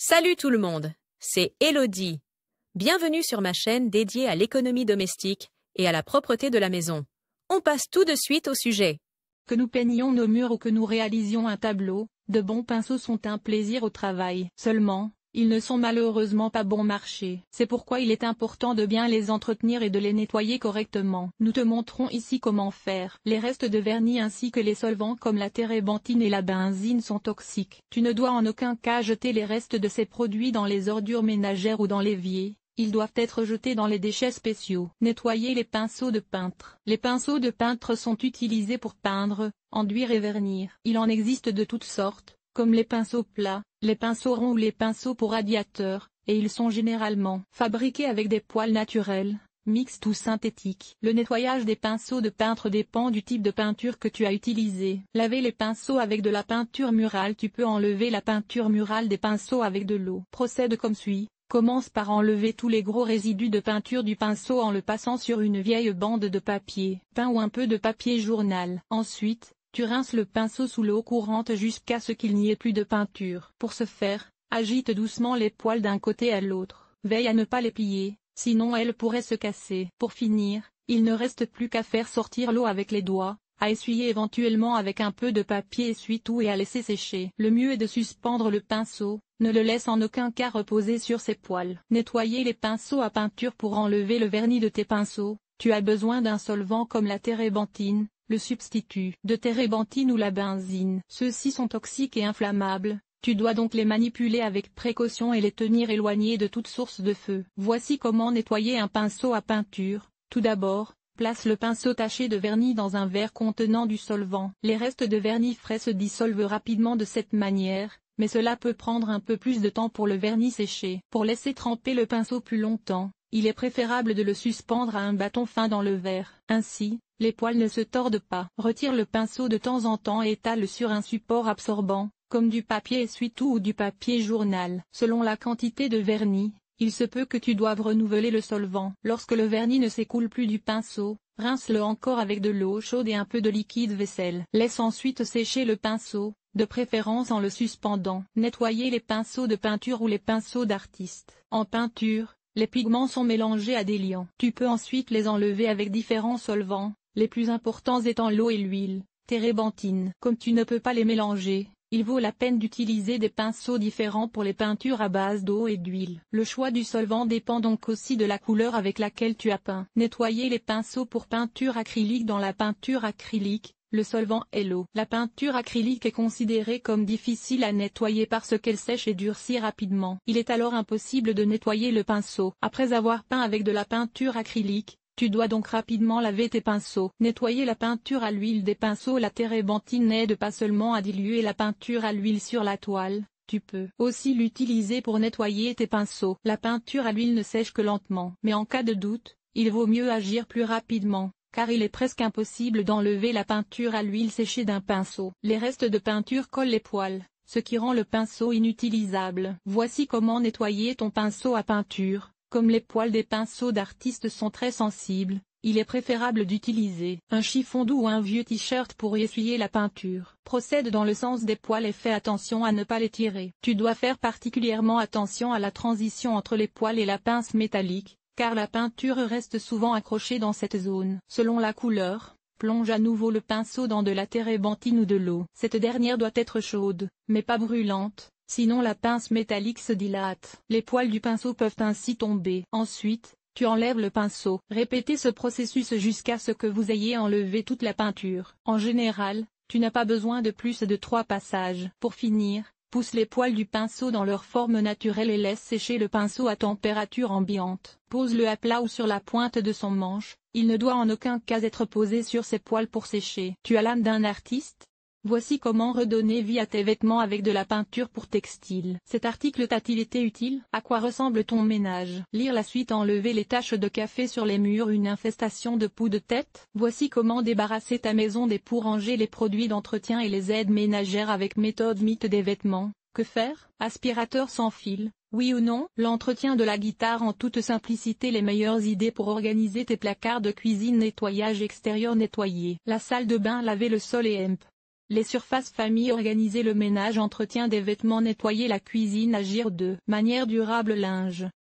Salut tout le monde, c'est Elodie. Bienvenue sur ma chaîne dédiée à l'économie domestique et à la propreté de la maison. On passe tout de suite au sujet. Que nous peignions nos murs ou que nous réalisions un tableau, de bons pinceaux sont un plaisir au travail. Seulement, ils ne sont malheureusement pas bon marché. C'est pourquoi il est important de bien les entretenir et de les nettoyer correctement. Nous te montrons ici comment faire. Les restes de vernis ainsi que les solvants comme la térébenthine et la benzine sont toxiques. Tu ne dois en aucun cas jeter les restes de ces produits dans les ordures ménagères ou dans l'évier. Ils doivent être jetés dans les déchets spéciaux. Nettoyer les pinceaux de peintre. Les pinceaux de peintre sont utilisés pour peindre, enduire et vernir. Il en existe de toutes sortes, comme les pinceaux plats, les pinceaux ronds ou les pinceaux pour radiateurs, et ils sont généralement fabriqués avec des poils naturels, mixtes ou synthétiques. Le nettoyage des pinceaux de peintre dépend du type de peinture que tu as utilisé. Laver les pinceaux avec de la peinture murale. Tu peux enlever la peinture murale des pinceaux avec de l'eau. Procède comme suit. Commence par enlever tous les gros résidus de peinture du pinceau en le passant sur une vieille bande de papier peint ou un peu de papier journal. Ensuite, tu rinces le pinceau sous l'eau courante jusqu'à ce qu'il n'y ait plus de peinture. Pour ce faire, agite doucement les poils d'un côté à l'autre. Veille à ne pas les plier, sinon elles pourraient se casser. Pour finir, il ne reste plus qu'à faire sortir l'eau avec les doigts, à essuyer éventuellement avec un peu de papier essuie-tout et à laisser sécher. Le mieux est de suspendre le pinceau. Ne le laisse en aucun cas reposer sur ses poils. Nettoyer les pinceaux à peinture. Pour enlever le vernis de tes pinceaux, tu as besoin d'un solvant comme la térébenthine, le substitut de térébenthine ou la benzine. Ceux-ci sont toxiques et inflammables, tu dois donc les manipuler avec précaution et les tenir éloignés de toute source de feu. Voici comment nettoyer un pinceau à peinture. Tout d'abord, place le pinceau taché de vernis dans un verre contenant du solvant. Les restes de vernis frais se dissolvent rapidement de cette manière, mais cela peut prendre un peu plus de temps pour le vernis sécher. Pour laisser tremper le pinceau plus longtemps, il est préférable de le suspendre à un bâton fin dans le verre. Ainsi, les poils ne se tordent pas. Retire le pinceau de temps en temps et étale sur un support absorbant, comme du papier essuie-tout ou du papier journal. Selon la quantité de vernis, il se peut que tu doives renouveler le solvant. Lorsque le vernis ne s'écoule plus du pinceau, rince-le encore avec de l'eau chaude et un peu de liquide vaisselle. Laisse ensuite sécher le pinceau, de préférence en le suspendant. Nettoyer les pinceaux de peinture ou les pinceaux d'artiste. En peinture, les pigments sont mélangés à des liants. Tu peux ensuite les enlever avec différents solvants, les plus importants étant l'eau et l'huile, térébenthine. Comme tu ne peux pas les mélanger, il vaut la peine d'utiliser des pinceaux différents pour les peintures à base d'eau et d'huile. Le choix du solvant dépend donc aussi de la couleur avec laquelle tu as peint. Nettoyer les pinceaux pour peinture acrylique. Dans la peinture acrylique, le solvant est l'eau. La peinture acrylique est considérée comme difficile à nettoyer parce qu'elle sèche et durcit rapidement. Il est alors impossible de nettoyer le pinceau. Après avoir peint avec de la peinture acrylique, tu dois donc rapidement laver tes pinceaux. Nettoyer la peinture à l'huile des pinceaux. La térébenthine n'aide pas seulement à diluer la peinture à l'huile sur la toile, tu peux aussi l'utiliser pour nettoyer tes pinceaux. La peinture à l'huile ne sèche que lentement. Mais en cas de doute, il vaut mieux agir plus rapidement, car il est presque impossible d'enlever la peinture à l'huile séchée d'un pinceau. Les restes de peinture collent les poils, ce qui rend le pinceau inutilisable. Voici comment nettoyer ton pinceau à peinture. Comme les poils des pinceaux d'artiste sont très sensibles, il est préférable d'utiliser un chiffon doux ou un vieux t-shirt pour y essuyer la peinture. Procède dans le sens des poils et fais attention à ne pas les tirer. Tu dois faire particulièrement attention à la transition entre les poils et la pince métallique, car la peinture reste souvent accrochée dans cette zone. Selon la couleur, plonge à nouveau le pinceau dans de la térébenthine ou de l'eau. Cette dernière doit être chaude, mais pas brûlante, sinon la pince métallique se dilate. Les poils du pinceau peuvent ainsi tomber. Ensuite, tu enlèves le pinceau. Répétez ce processus jusqu'à ce que vous ayez enlevé toute la peinture. En général, tu n'as pas besoin de plus de 3 passages. Pour finir, pousse les poils du pinceau dans leur forme naturelle et laisse sécher le pinceau à température ambiante. Pose-le à plat ou sur la pointe de son manche, il ne doit en aucun cas être posé sur ses poils pour sécher. Tu as l'âme d'un artiste? Voici comment redonner vie à tes vêtements avec de la peinture pour textile. Cet article t'a-t-il été utile? À quoi ressemble ton ménage? Lire la suite. Enlever les taches de café sur les murs. Une infestation de poux de tête? Voici comment débarrasser ta maison des poux. Ranger les produits d'entretien et les aides ménagères avec méthode mythe des vêtements. Que faire? Aspirateur sans fil, oui ou non? L'entretien de la guitare en toute simplicité. Les meilleures idées pour organiser tes placards de cuisine. Nettoyage extérieur nettoyer la salle de bain. Laver le sol et Les surfaces famille, organiser le ménage, entretien des vêtements, nettoyer la cuisine, agir de manière durable, linge.